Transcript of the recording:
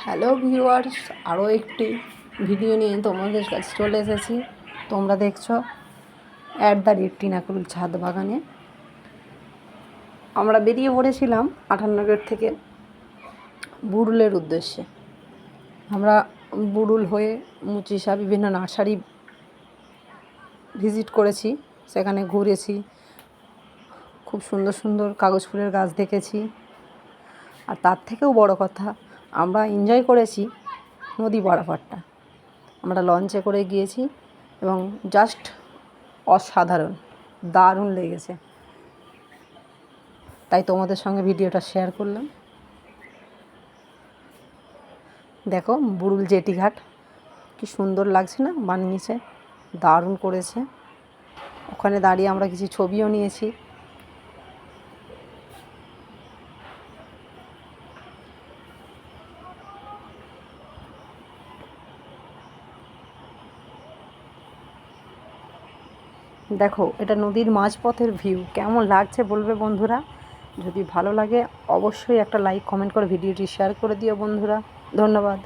Hello viewers, আরও একটি video নিয়ে তোমাদের কাছে চলে এসেছি। তোমরা দেখছো টিনাকুরুল ছাদ বাগানে। আমরা বেরিয়ে পড়েছিলাম 58 গেট থেকে বুড়ুলের উদ্দেশ্যে। আমরা বুড়ুল হয়ে মুচিসা বিভিন্ন নার্সারি ভিজিট করেছি, সেখানে ঘুরেছি, খুব সুন্দর সুন্দর কাগজ ফুলের গাছ দেখেছি। আর তার থেকেও বড় কথা, আমরা এনজয় করেছি নদী পারাপারটা। আমরা লঞ্চে করে গিয়েছি এবং জাস্ট অসাধারণ, দারুণ লেগেছে, তাই তোমাদের সঙ্গে ভিডিওটা শেয়ার করলাম। দেখো বুড়ুল জেটি ঘাট কি সুন্দর লাগছে না, বানিয়েছে, দারুণ করেছে। ওখানে দাঁড়িয়ে আমরা কিছু ছবিও নিয়েছি। দেখো এটা নদীর মাঝপথের ভিউ, কেমন লাগছে বলবে বন্ধুরা। যদি ভালো লাগে অবশ্যই একটা লাইক কমেন্ট করে ভিডিওটি শেয়ার করে দিও বন্ধুরা। ধন্যবাদ।